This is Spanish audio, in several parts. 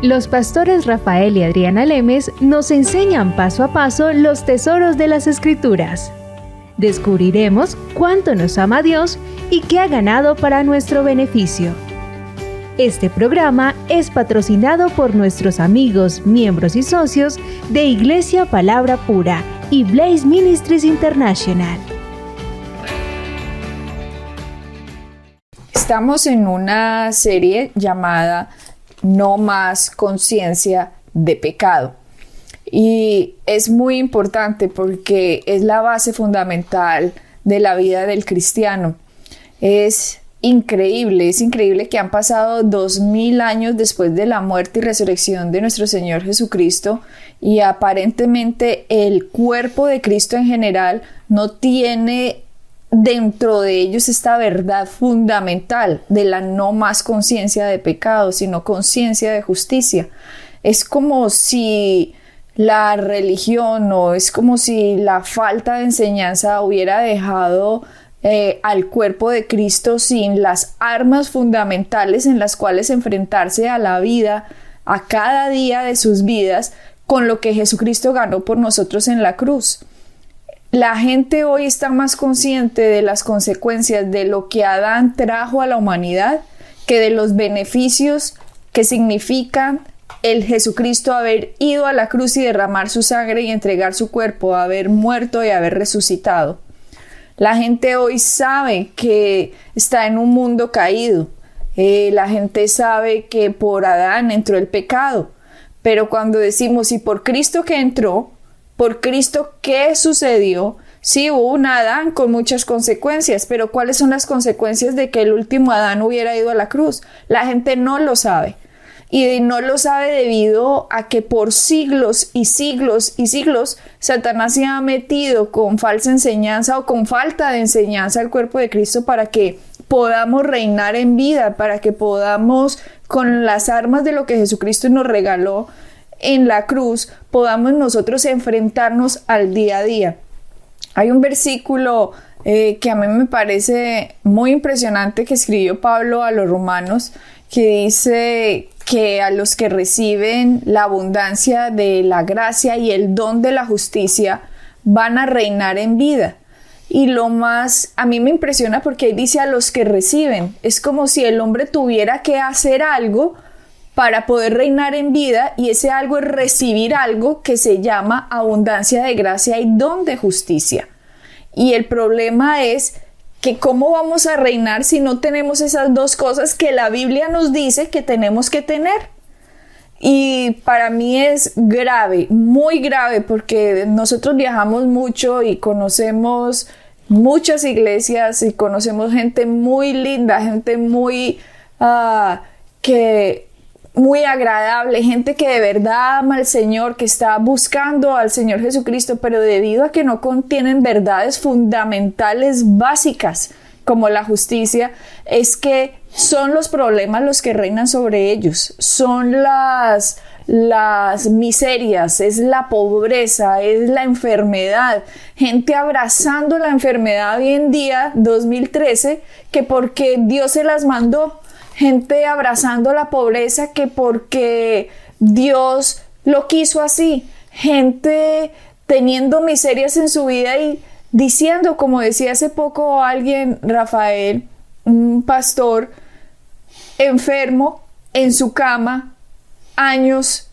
Los pastores Rafael y Adriana Lemes nos enseñan paso a paso los tesoros de las Escrituras. Descubriremos cuánto nos ama Dios y qué ha ganado para nuestro beneficio. Este programa es patrocinado por nuestros amigos, miembros y socios de Iglesia Palabra Pura y Blaze Ministries International. Estamos en una serie llamada No más conciencia de pecado. Y es muy importante porque es la base fundamental de la vida del cristiano. Es increíble que han pasado 2000 años después de la muerte y resurrección de nuestro Señor Jesucristo y aparentemente el cuerpo de Cristo en general no tiene dentro de ellos esta verdad fundamental de la no más conciencia de pecado, sino conciencia de justicia. Es como si la religión o es como si la falta de enseñanza hubiera dejado al cuerpo de Cristo sin las armas fundamentales en las cuales enfrentarse a la vida, a cada día de sus vidas, con lo que Jesucristo ganó por nosotros en la cruz. La gente hoy está más consciente de las consecuencias de lo que Adán trajo a la humanidad que de los beneficios que significan el Jesucristo haber ido a la cruz y derramar su sangre y entregar su cuerpo, haber muerto y haber resucitado. La gente hoy sabe que está en un mundo caído. La gente sabe que por Adán entró el pecado. Pero cuando decimos, ¿y por Cristo que entró? ¿Por Cristo qué sucedió? Sí, hubo un Adán con muchas consecuencias, pero ¿cuáles son las consecuencias de que el último Adán hubiera ido a la cruz? La gente no lo sabe. Y no lo sabe debido a que por siglos y siglos y siglos Satanás se ha metido con falsa enseñanza o con falta de enseñanza al cuerpo de Cristo para que podamos reinar en vida, para que podamos, con las armas de lo que Jesucristo nos regaló en la cruz, podamos nosotros enfrentarnos al día a día. Hay un versículo que a mí me parece muy impresionante que escribió Pablo a los romanos, que dice que a los que reciben la abundancia de la gracia y el don de la justicia van a reinar en vida. Y lo más, a mí me impresiona porque ahí dice a los que reciben. Es como si el hombre tuviera que hacer algo para poder reinar en vida, y ese algo es recibir algo que se llama abundancia de gracia y don de justicia. Y el problema es que ¿cómo vamos a reinar si no tenemos esas dos cosas que la Biblia nos dice que tenemos que tener? Y para mí es grave, muy grave, porque nosotros viajamos mucho y conocemos muchas iglesias y conocemos gente muy linda, gente muy muy agradable, gente que de verdad ama al Señor, que está buscando al Señor Jesucristo, pero debido a que no contienen verdades fundamentales básicas como la justicia, es que son los problemas los que reinan sobre ellos, son las miserias, es la pobreza, es la enfermedad, gente abrazando la enfermedad hoy en día, 2013, que porque Dios se las mandó. Gente abrazando la pobreza que porque Dios lo quiso así. Gente teniendo miserias en su vida y diciendo, como decía hace poco alguien, Rafael, un pastor, enfermo en su cama, años,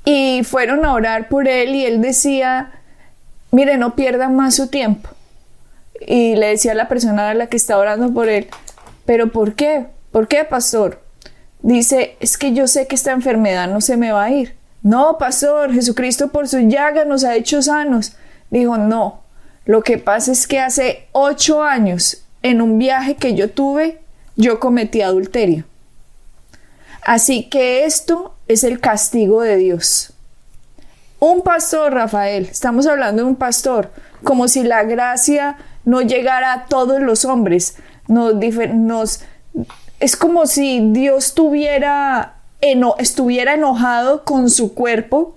y fueron a orar por él y él decía, mire, no pierdan más su tiempo. Y le decía a la persona a la que está orando por él, ¿pero por qué? ¿Por qué, pastor? Dice, es que yo sé que esta enfermedad no se me va a ir. No, pastor, Jesucristo por su llaga nos ha hecho sanos. Dijo, no, lo que pasa es que hace 8 años, en un viaje que yo tuve, yo cometí adulterio. Así que esto es el castigo de Dios. Un pastor, Rafael, estamos hablando de un pastor, como si la gracia no llegara a todos los hombres, es como si Dios estuviera enojado con su cuerpo,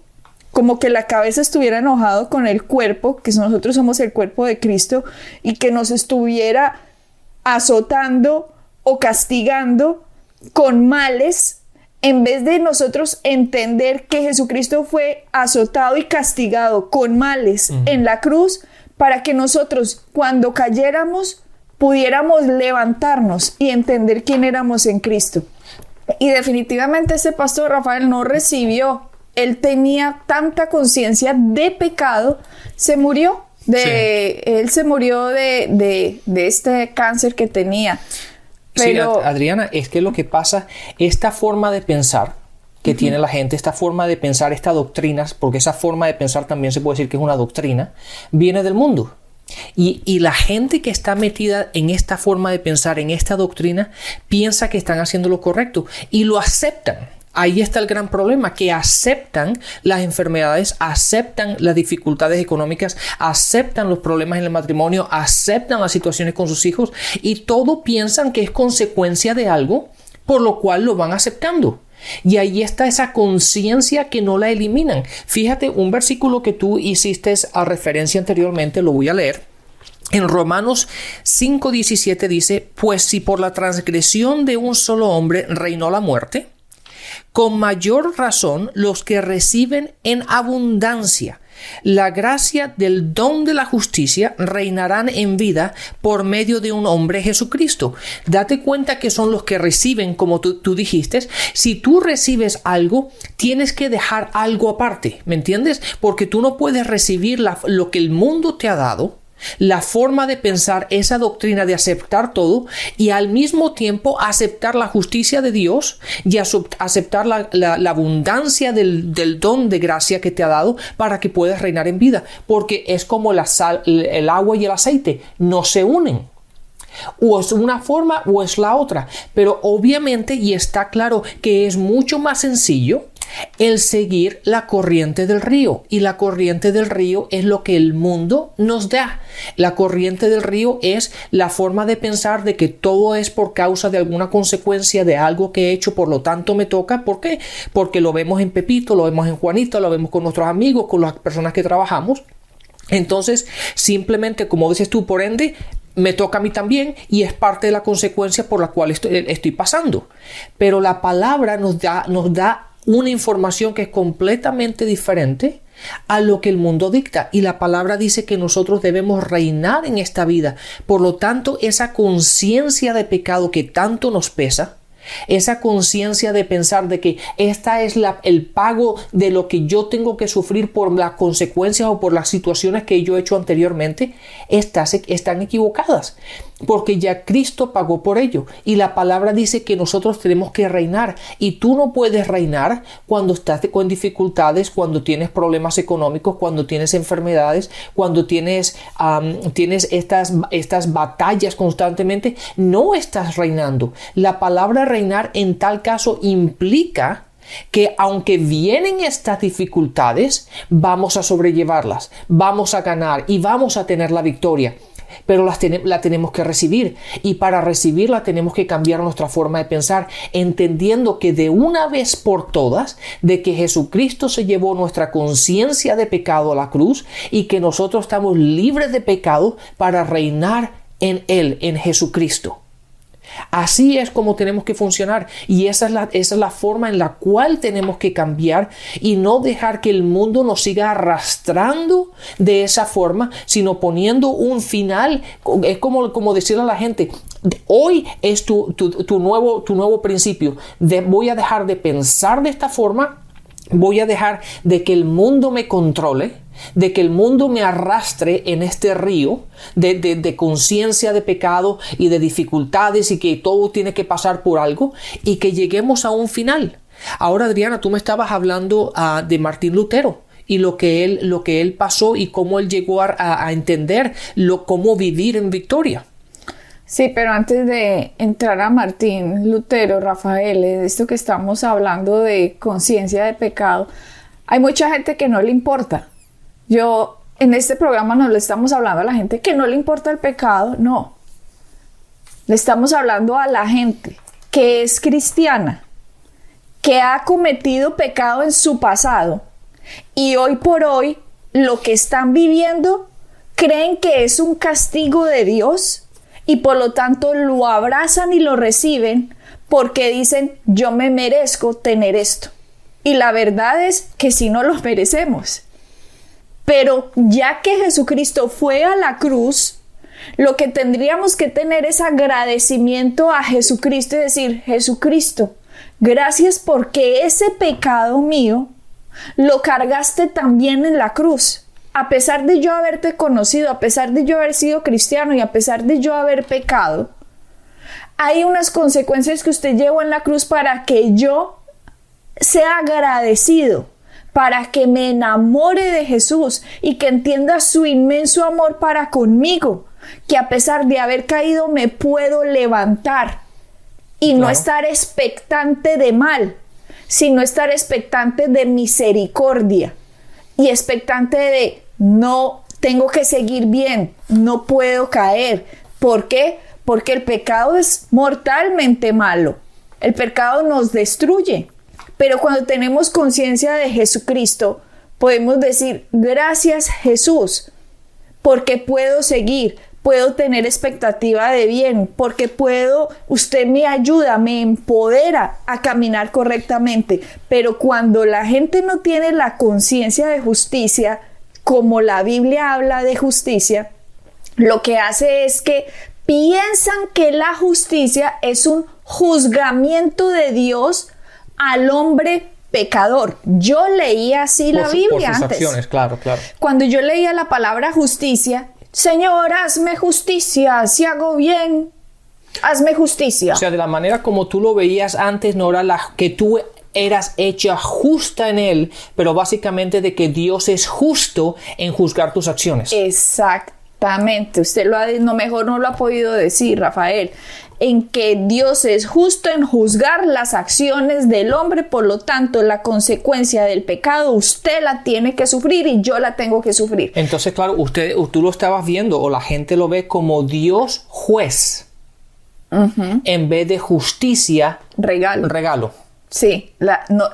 como que la cabeza estuviera enojado con el cuerpo, que nosotros somos el cuerpo de Cristo, y que nos estuviera azotando o castigando con males en vez de nosotros entender que Jesucristo fue azotado y castigado con males en la cruz, para que nosotros cuando cayéramos pudiéramos levantarnos y entender quién éramos en Cristo. Y definitivamente este pastor Rafael no recibió, él tenía tanta conciencia de pecado, se murió. Él se murió de este cáncer que tenía. Pero... Sí, Adriana, es que lo que pasa, esta forma de pensar que tiene la gente, esta forma de pensar, estas doctrinas, porque esa forma de pensar también se puede decir que es una doctrina, viene del mundo. Y la gente que está metida en esta forma de pensar, en esta doctrina, piensa que están haciendo lo correcto y lo aceptan. Ahí está el gran problema, que aceptan las enfermedades, aceptan las dificultades económicas, aceptan los problemas en el matrimonio, aceptan las situaciones con sus hijos y todo piensan que es consecuencia de algo, por lo cual lo van aceptando. Y ahí está esa conciencia que no la eliminan. Fíjate, un versículo que tú hiciste a referencia anteriormente, lo voy a leer. En Romanos 5:17 dice, pues si por la transgresión de un solo hombre reinó la muerte, con mayor razón los que reciben en abundancia la gracia del don de la justicia reinarán en vida por medio de un hombre, Jesucristo. Date cuenta que son los que reciben, como tú dijiste. Si tú recibes algo, tienes que dejar algo aparte, ¿me entiendes? Porque tú no puedes recibir lo que el mundo te ha dado, la forma de pensar, esa doctrina de aceptar todo y al mismo tiempo aceptar la justicia de Dios y aceptar la abundancia del don de gracia que te ha dado para que puedas reinar en vida, porque es como la sal, el agua y el aceite no se unen. O es una forma o es la otra, pero obviamente, y está claro que es mucho más sencillo el seguir la corriente del río, y la corriente del río es lo que el mundo nos da. La corriente del río es la forma de pensar de que todo es por causa de alguna consecuencia de algo que he hecho, por lo tanto me toca. ¿Por qué? Porque lo vemos en Pepito, lo vemos en Juanito, lo vemos con nuestros amigos, con las personas que trabajamos. Entonces, simplemente, como dices tú, por ende, me toca a mí también y es parte de la consecuencia por la cual estoy pasando. Pero la palabra nos da una información que es completamente diferente a lo que el mundo dicta, y la palabra dice que nosotros debemos reinar en esta vida. Por lo tanto, esa conciencia de pecado que tanto nos pesa, esa conciencia de pensar de que esta es el pago de lo que yo tengo que sufrir por las consecuencias o por las situaciones que yo he hecho anteriormente, están equivocadas, porque ya Cristo pagó por ello, y la palabra dice que nosotros tenemos que reinar, y tú no puedes reinar cuando estás con dificultades, cuando tienes problemas económicos, cuando tienes enfermedades, cuando tienes estas batallas constantemente. No estás reinando. La palabra reinar en tal caso implica que aunque vienen estas dificultades, vamos a sobrellevarlas, vamos a ganar y vamos a tener la victoria. Pero la tenemos que recibir, y para recibirla tenemos que cambiar nuestra forma de pensar, entendiendo que de una vez por todas, de que Jesucristo se llevó nuestra conciencia de pecado a la cruz y que nosotros estamos libres de pecado para reinar en Él, en Jesucristo. Así es como tenemos que funcionar, y esa es la forma en la cual tenemos que cambiar y no dejar que el mundo nos siga arrastrando de esa forma, sino poniendo un final. Es como decirle a la gente: hoy es tu nuevo principio. Voy a dejar de pensar de esta forma, voy a dejar de que el mundo me controle, de que el mundo me arrastre en este río de conciencia de pecado y de dificultades, y que todo tiene que pasar por algo, y que lleguemos a un final. Ahora, Adriana, tú me estabas hablando de Martín Lutero y lo que él pasó y cómo él llegó a entender cómo vivir en victoria. Sí, pero antes de entrar a Martín Lutero, Rafael, de esto que estamos hablando de conciencia de pecado, hay mucha gente que no le importa. En este programa no le estamos hablando a la gente que no le importa el pecado, no. Le estamos hablando a la gente que es cristiana, que ha cometido pecado en su pasado, y hoy por hoy lo que están viviendo creen que es un castigo de Dios, y por lo tanto lo abrazan y lo reciben porque dicen, yo me merezco tener esto. Y la verdad es que sí no lo merecemos. Pero ya que Jesucristo fue a la cruz, lo que tendríamos que tener es agradecimiento a Jesucristo y decir, Jesucristo, gracias porque ese pecado mío lo cargaste también en la cruz. A pesar de yo haberte conocido, a pesar de yo haber sido cristiano y a pesar de yo haber pecado, hay unas consecuencias que usted llevó en la cruz para que yo sea agradecido, para que me enamore de Jesús y que entienda su inmenso amor para conmigo, que a pesar de haber caído me puedo levantar y no estar expectante de mal, sino estar expectante de misericordia y expectante de no tengo que seguir bien, no puedo caer. ¿Por qué? Porque el pecado es mortalmente malo. El pecado nos destruye. Pero cuando tenemos conciencia de Jesucristo, podemos decir, gracias Jesús, porque puedo seguir, puedo tener expectativa de bien, porque usted me ayuda, me empodera a caminar correctamente. Pero cuando la gente no tiene la conciencia de justicia, como la Biblia habla de justicia, lo que hace es que piensan que la justicia es un juzgamiento de Dios al hombre pecador. Yo leía así la Biblia por sus antes. Acciones, claro. Cuando yo leía la palabra justicia, Señor, hazme justicia, si hago bien, hazme justicia. O sea, de la manera como tú lo veías antes, no era la que tú eras hecha justa en Él, pero básicamente de que Dios es justo en juzgar tus acciones. Exactamente. Usted mejor no lo ha podido decir, Rafael. En que Dios es justo en juzgar las acciones del hombre, por lo tanto, la consecuencia del pecado usted la tiene que sufrir y yo la tengo que sufrir. Entonces, claro, tú lo estabas viendo o la gente lo ve como Dios juez en vez de justicia regalo. Sí,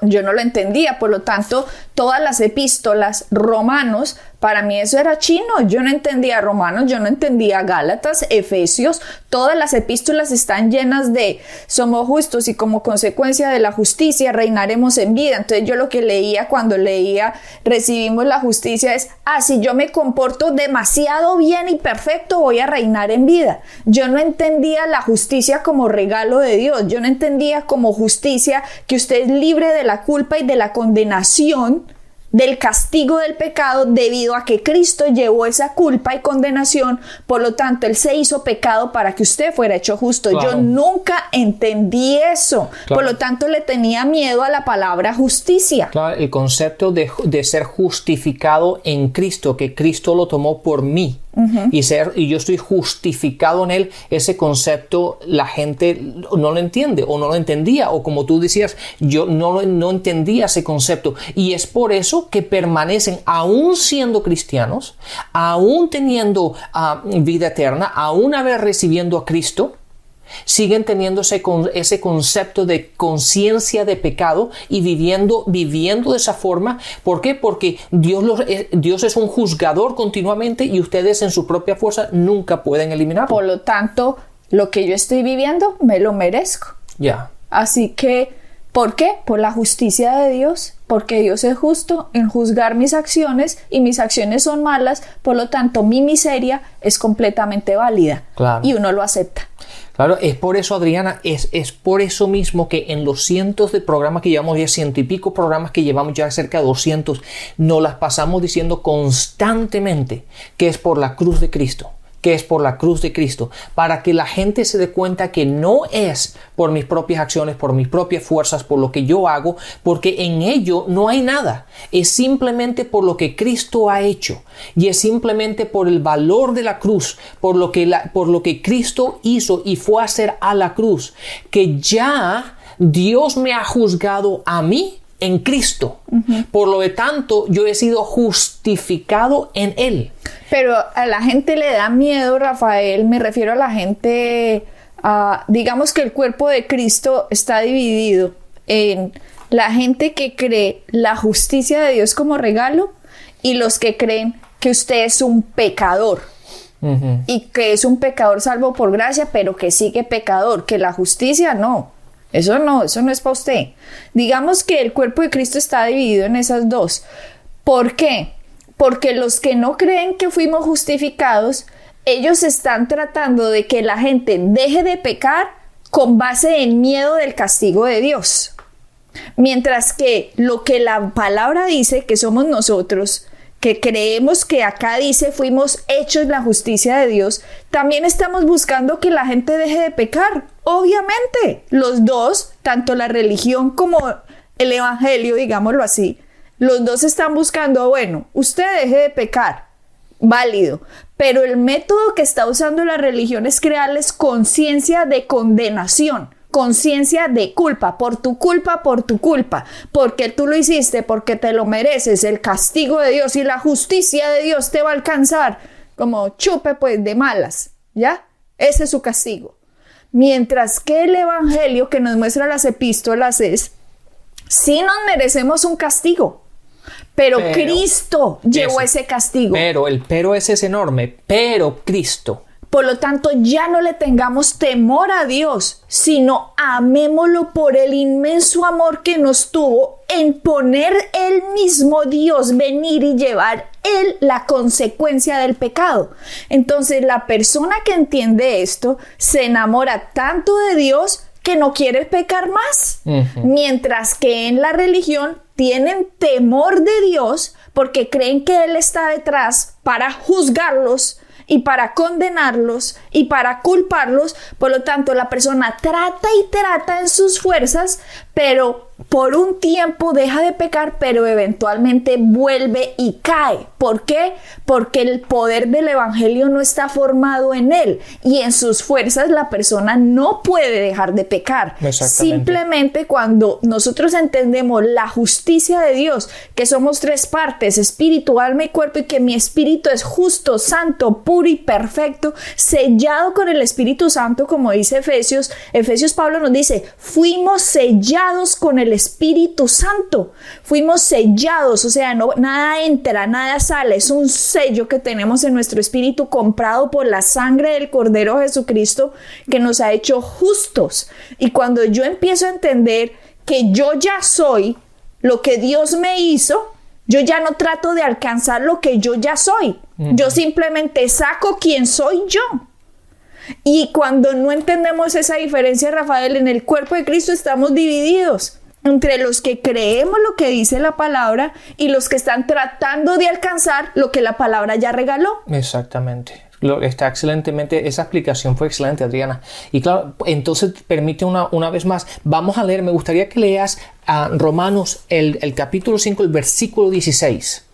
yo no lo entendía, por lo tanto, todas las epístolas, Romanos, para mí eso era chino, yo no entendía Romanos, yo no entendía Gálatas, Efesios, todas las epístolas están llenas de somos justos y como consecuencia de la justicia reinaremos en vida. Entonces yo lo que leía cuando leía recibimos la justicia es, si yo me comporto demasiado bien y perfecto voy a reinar en vida. Yo no entendía la justicia como regalo de Dios, yo no entendía como justicia que usted es libre de la culpa y de la condenación, del castigo del pecado, debido a que Cristo llevó esa culpa y condenación, por lo tanto Él se hizo pecado para que usted fuera hecho justo. Claro. Yo nunca entendí eso, claro. Por lo tanto le tenía miedo a la palabra justicia. Claro, el concepto de ser justificado en Cristo, que Cristo lo tomó por mí. Y yo estoy justificado en Él, ese concepto la gente no lo entiende o no lo entendía, o como tú decías, yo no entendía ese concepto, y es por eso que permanecen aún siendo cristianos, aún teniendo vida eterna, aún recibiendo a Cristo, siguen teniendo ese concepto de conciencia de pecado y viviendo de esa forma. ¿Por qué? Porque Dios es un juzgador continuamente y ustedes en su propia fuerza nunca pueden eliminarlo. Por lo tanto, lo que yo estoy viviendo me lo merezco. Ya. Así que, ¿por qué? Por la justicia de Dios, porque Dios es justo en juzgar mis acciones y mis acciones son malas, por lo tanto mi miseria es completamente válida. Claro. Y uno lo acepta. Claro, es por eso, Adriana, es por eso mismo que en los cientos de programas que llevamos, ya 100 y pico programas que llevamos, ya cerca de 200, nos las pasamos diciendo constantemente que es por la cruz de Cristo. Que es por la cruz de Cristo, para que la gente se dé cuenta que no es por mis propias acciones, por mis propias fuerzas, por lo que yo hago, porque en ello no hay nada. Es simplemente por lo que Cristo ha hecho, y es simplemente por el valor de la cruz, por lo que Cristo hizo y fue a hacer a la cruz, que ya Dios me ha juzgado a mí en Cristo. Por lo de tanto, yo he sido justificado en Él. Pero a la gente le da miedo, Rafael, me refiero a la gente, digamos que el cuerpo de Cristo está dividido en la gente que cree la justicia de Dios como regalo y los que creen que usted es un pecador. Y que es un pecador salvo por gracia, pero que sigue pecador, que la justicia no. Eso no es para usted. Digamos que el cuerpo de Cristo está dividido en esas dos. ¿Por qué? Porque los que no creen que fuimos justificados, ellos están tratando de que la gente deje de pecar con base en miedo del castigo de Dios. Mientras que lo que la palabra dice, que somos nosotros, que creemos que acá dice fuimos hechos la justicia de Dios, también estamos buscando que la gente deje de pecar. Obviamente, los dos, tanto la religión como el evangelio, digámoslo así, los dos están buscando, bueno, usted deje de pecar, válido, pero el método que está usando la religión es crearles conciencia de condenación, conciencia de culpa, por tu culpa, porque tú lo hiciste, porque te lo mereces, el castigo de Dios y la justicia de Dios te va a alcanzar, como chupe pues de malas, ¿ya? Ese es su castigo. Mientras que el evangelio que nos muestra las epístolas es, sí nos merecemos un castigo, pero Cristo llevó ese castigo. Pero el pero ese es enorme, pero Cristo. Por lo tanto, ya no le tengamos temor a Dios, sino amémoslo por el inmenso amor que nos tuvo en poner Él mismo, Dios, venir y llevar Él la consecuencia del pecado. Entonces, la persona que entiende esto se enamora tanto de Dios que no quiere pecar más. Mientras que en la religión tienen temor de Dios porque creen que Él está detrás para juzgarlos y para condenarlos y para culparlos. Por lo tanto, la persona trata y trata en sus fuerzas, pero por un tiempo deja de pecar, pero eventualmente vuelve y cae. ¿Por qué? Porque el poder del evangelio no está formado en él y en sus fuerzas la persona no puede dejar de pecar. Simplemente cuando nosotros entendemos la justicia de Dios, que somos tres partes, espíritu, alma y cuerpo, y que mi espíritu es justo, santo, puro y perfecto, sellado con el Espíritu Santo, como dice Efesios, Pablo nos dice, fuimos sellados con el Espíritu Santo, fuimos sellados, o sea, no, nada entra, nada sale, es un sello que tenemos en nuestro espíritu comprado por la sangre del Cordero Jesucristo que nos ha hecho justos. Y cuando yo empiezo a entender que yo ya soy lo que Dios me hizo, yo ya no trato de alcanzar lo que yo ya soy, yo simplemente saco quién soy yo. Y cuando no entendemos esa diferencia, Rafael, en el cuerpo de Cristo estamos divididos entre los que creemos lo que dice la palabra y los que están tratando de alcanzar lo que la palabra ya regaló. Exactamente. Está excelentemente, esa explicación fue excelente, Adriana. Y claro, entonces permite una vez más, vamos a leer, me gustaría que leas a Romanos el capítulo 5, el versículo 16.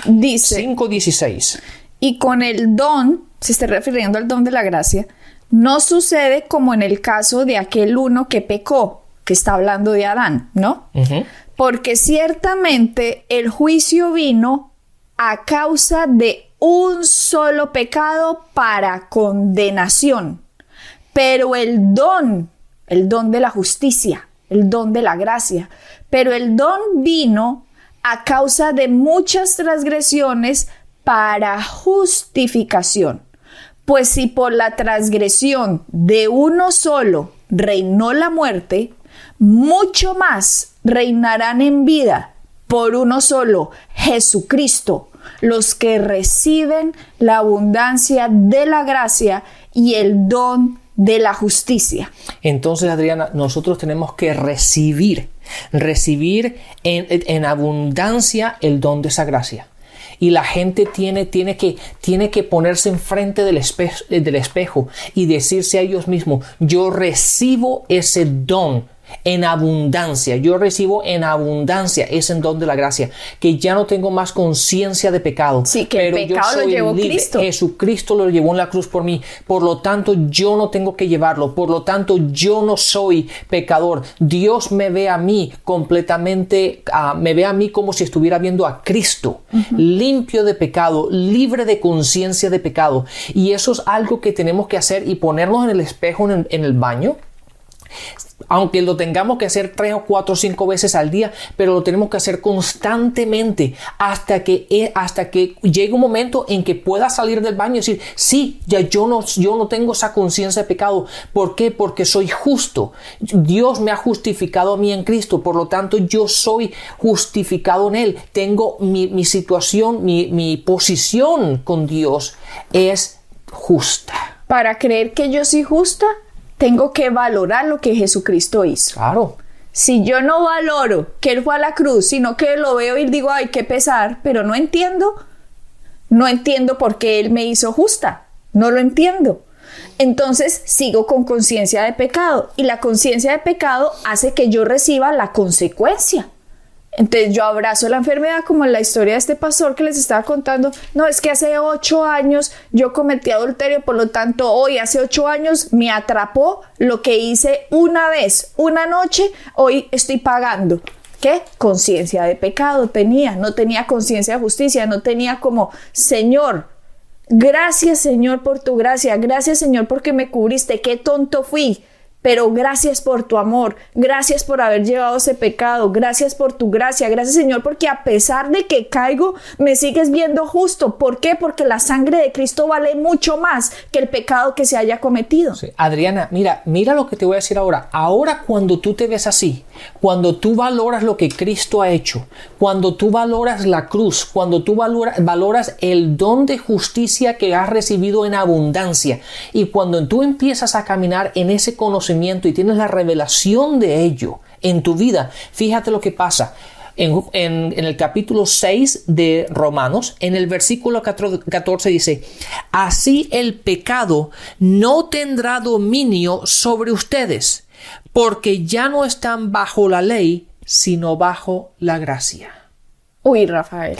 Dice 5:16. Y con el don, se está refiriendo al don de la gracia, no sucede como en el caso de aquel uno que pecó, que está hablando de Adán, ¿no? Porque ciertamente el juicio vino a causa de un solo pecado para condenación, pero el don de la justicia, el don de la gracia, pero el don vino a causa de muchas transgresiones para justificación. Pues si por la transgresión de uno solo reinó la muerte, mucho más reinarán en vida por uno solo, Jesucristo, los que reciben la abundancia de la gracia y el don de la justicia. Entonces, Adriana, nosotros tenemos que recibir en abundancia el don de esa gracia. Y la gente tiene que ponerse enfrente del espejo y decirse a ellos mismos, yo recibo ese don en abundancia, yo recibo en abundancia ese don de la gracia, que ya no tengo más conciencia de pecado, sí, que pero el pecado yo soy lo llevó libre. Cristo. Jesucristo lo llevó en la cruz por mí, por lo tanto yo no tengo que llevarlo, por lo tanto yo no soy pecador. Dios me ve a mí completamente, me ve a mí como si estuviera viendo a Cristo, limpio de pecado, libre de conciencia de pecado. Y eso es algo que tenemos que hacer y ponernos en el espejo en el baño Aunque lo tengamos que hacer 3 o 4 o 5 veces al día, pero lo tenemos que hacer constantemente hasta que llegue un momento en que pueda salir del baño y decir, sí, ya yo no tengo esa conciencia de pecado. ¿Por qué? Porque soy justo. Dios me ha justificado a mí en Cristo, por lo tanto yo soy justificado en Él. Tengo mi situación, mi posición con Dios es justa. Para creer que yo soy justa, tengo que valorar lo que Jesucristo hizo. Claro. Si yo no valoro que Él fue a la cruz, sino que lo veo y digo, ay, qué pesar, pero no entiendo por qué Él me hizo justa. No lo entiendo. Entonces sigo con conciencia de pecado, y la conciencia de pecado hace que yo reciba la consecuencia. Entonces yo abrazo la enfermedad, como en la historia de este pastor que les estaba contando. No, es que hace 8 años yo cometí adulterio, por lo tanto hoy, hace 8 años, me atrapó lo que hice una vez, una noche, hoy estoy pagando. ¿Qué? Conciencia de pecado tenía, no tenía conciencia de justicia, no tenía como, Señor, gracias Señor por tu gracia, gracias Señor porque me cubriste, qué tonto fui. Pero gracias por tu amor, gracias por haber llevado ese pecado, gracias por tu gracia, gracias Señor porque a pesar de que caigo, me sigues viendo justo. ¿Por qué? Porque la sangre de Cristo vale mucho más que el pecado que se haya cometido. Sí. Adriana, mira lo que te voy a decir ahora. Ahora cuando tú te ves así, cuando tú valoras lo que Cristo ha hecho, cuando tú valoras la cruz, cuando tú valoras el don de justicia que has recibido en abundancia, y cuando tú empiezas a caminar en ese conocimiento y tienes la revelación de ello en tu vida, fíjate lo que pasa. En el capítulo 6 de Romanos, en el versículo 14 dice, así el pecado no tendrá dominio sobre ustedes, porque ya no están bajo la ley, sino bajo la gracia. Uy, Rafael.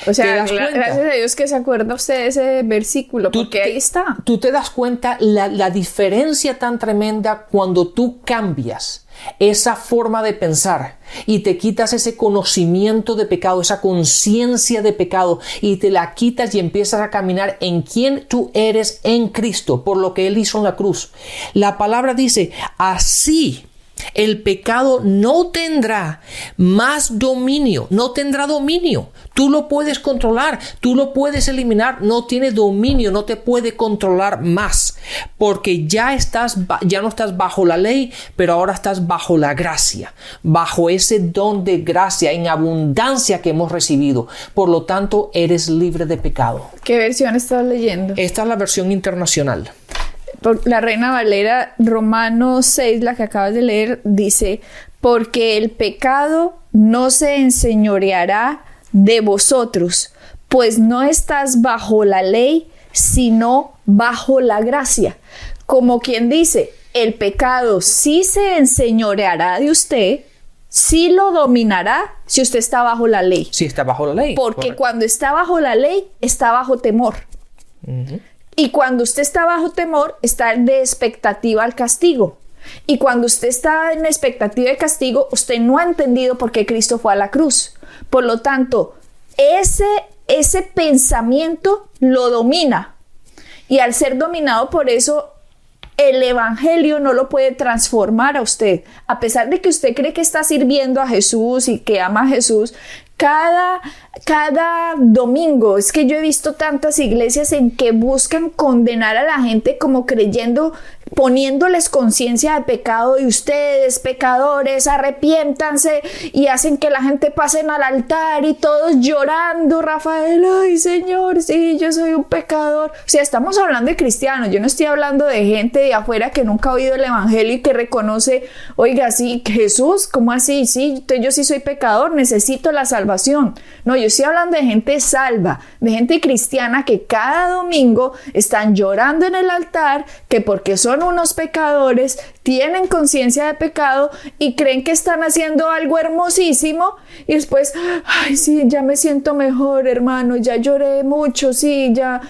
O sea, gracias a Dios que se acuerda usted de ese versículo, porque ahí está. Tú te das cuenta la diferencia tan tremenda cuando tú cambias esa forma de pensar y te quitas ese conocimiento de pecado, esa conciencia de pecado, y te la quitas y empiezas a caminar en quien tú eres en Cristo, por lo que Él hizo en la cruz. La palabra dice, así el pecado no tendrá más dominio, no tendrá dominio. Tú lo puedes controlar, tú lo puedes eliminar, no tiene dominio, no te puede controlar más, porque ya no estás bajo la ley, pero ahora estás bajo la gracia, bajo ese don de gracia en abundancia que hemos recibido. Por lo tanto, eres libre de pecado. ¿Qué versión estás leyendo? Esta es la versión internacional. Por la Reina Valera, Romanos 6, la que acabas de leer, dice, porque el pecado no se enseñoreará de vosotros, pues no estás bajo la ley, sino bajo la gracia. Como quien dice, el pecado sí se enseñoreará de usted, sí lo dominará si usted está bajo la ley. Sí está bajo la ley. Porque correcto. Cuando está bajo la ley, está bajo temor. Uh-huh. Y cuando usted está bajo temor, está de expectativa al castigo. Y cuando usted está en expectativa de castigo, usted no ha entendido por qué Cristo fue a la cruz. Por lo tanto, ese pensamiento lo domina. Y al ser dominado por eso, el evangelio no lo puede transformar a usted. A pesar de que usted cree que está sirviendo a Jesús y que ama a Jesús, cada domingo, es que yo he visto tantas iglesias en que buscan condenar a la gente como creyendo, poniéndoles conciencia de pecado, y ustedes pecadores arrepiéntanse, y hacen que la gente pasen al altar y todos llorando, Rafael, ay Señor, sí, yo soy un pecador. O sea, estamos hablando de cristianos, yo no estoy hablando de gente de afuera que nunca ha oído el evangelio y que reconoce, oiga, sí, Jesús, ¿cómo así? Sí, yo sí soy pecador, necesito la salvación. No, yo estoy hablando de gente salva, de gente cristiana que cada domingo están llorando en el altar, que porque son unos pecadores, tienen conciencia de pecado y creen que están haciendo algo hermosísimo, y después, ay sí, ya me siento mejor, hermano, ya lloré mucho, sí, ya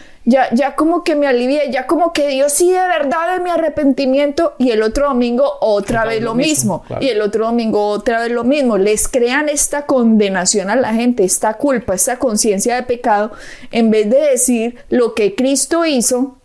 como que me alivié, ya como que Dios sí de verdad de mi arrepentimiento, y el otro domingo otra vez lo mismo, claro. Y el otro domingo otra vez lo mismo. Les crean esta condenación a la gente, esta culpa, esta conciencia de pecado, en vez de decir lo que Cristo hizo,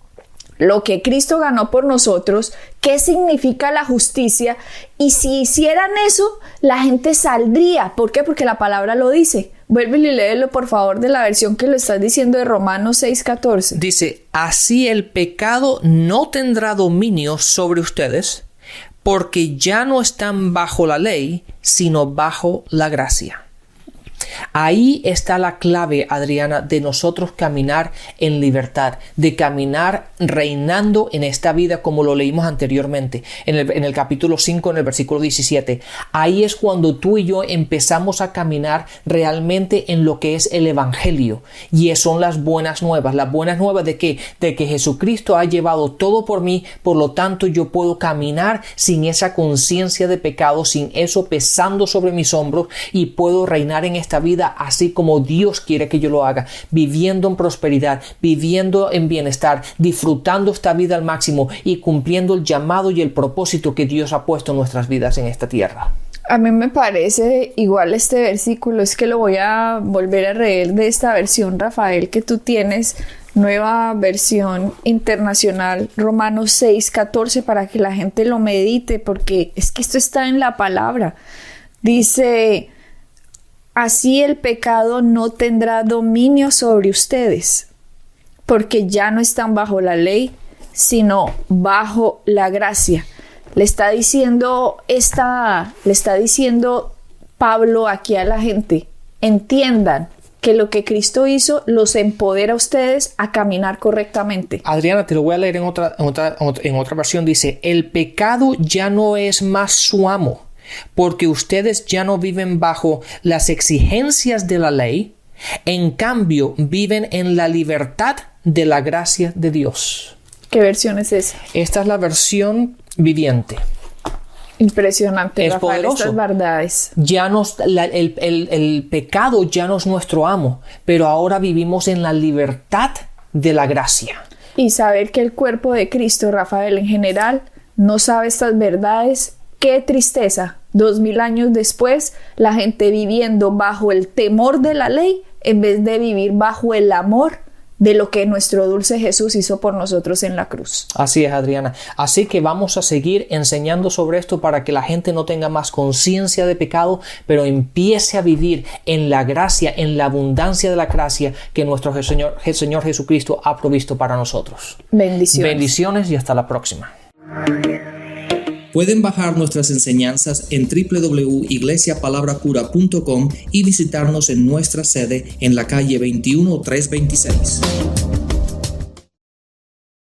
lo que Cristo ganó por nosotros, qué significa la justicia, y si hicieran eso, la gente saldría. ¿Por qué? Porque la palabra lo dice. Vuelve y léelo, por favor, de la versión que lo estás diciendo de Romanos 6:14. Dice, así el pecado no tendrá dominio sobre ustedes, porque ya no están bajo la ley, sino bajo la gracia. Ahí está la clave, Adriana, de nosotros caminar en libertad, de caminar reinando en esta vida como lo leímos anteriormente, en el capítulo 5, en el versículo 17. Ahí es cuando tú y yo empezamos a caminar realmente en lo que es el Evangelio, y son las buenas nuevas de que Jesucristo ha llevado todo por mí, por lo tanto yo puedo caminar sin esa conciencia de pecado, sin eso pesando sobre mis hombros, y puedo reinar en esta vida así como Dios quiere que yo lo haga, viviendo en prosperidad, viviendo en bienestar, disfrutando esta vida al máximo y cumpliendo el llamado y el propósito que Dios ha puesto en nuestras vidas en esta tierra. A mí me parece igual este versículo, es que lo voy a volver a leer de esta versión, Rafael, que tú tienes, nueva versión internacional, Romanos 6:14, para que la gente lo medite, porque es que esto está en la palabra. Dice: así el pecado no tendrá dominio sobre ustedes, porque ya no están bajo la ley, sino bajo la gracia. Le está diciendo Pablo aquí a la gente: entiendan que lo que Cristo hizo los empodera a ustedes a caminar correctamente. Adriana, te lo voy a leer en otra versión. Dice: el pecado ya no es más su amo, porque ustedes ya no viven bajo las exigencias de la ley, en cambio viven en la libertad de la gracia de Dios. ¿Qué versión es esa? Esta es la versión viviente. Impresionante, es Rafael, poderoso. estas verdades. Ya el pecado ya no es nuestro amo, pero ahora vivimos en la libertad de la gracia. Y saber que el cuerpo de Cristo, Rafael, en general, no sabe estas verdades. Qué tristeza, 2000 años después, la gente viviendo bajo el temor de la ley en vez de vivir bajo el amor de lo que nuestro dulce Jesús hizo por nosotros en la cruz. Así es, Adriana. Así que vamos a seguir enseñando sobre esto para que la gente no tenga más conciencia de pecado, pero empiece a vivir en la gracia, en la abundancia de la gracia que nuestro Señor Jesucristo ha provisto para nosotros. Bendiciones. Bendiciones y hasta la próxima. Pueden bajar nuestras enseñanzas en www.iglesiapalabracura.com y visitarnos en nuestra sede en la calle 21326.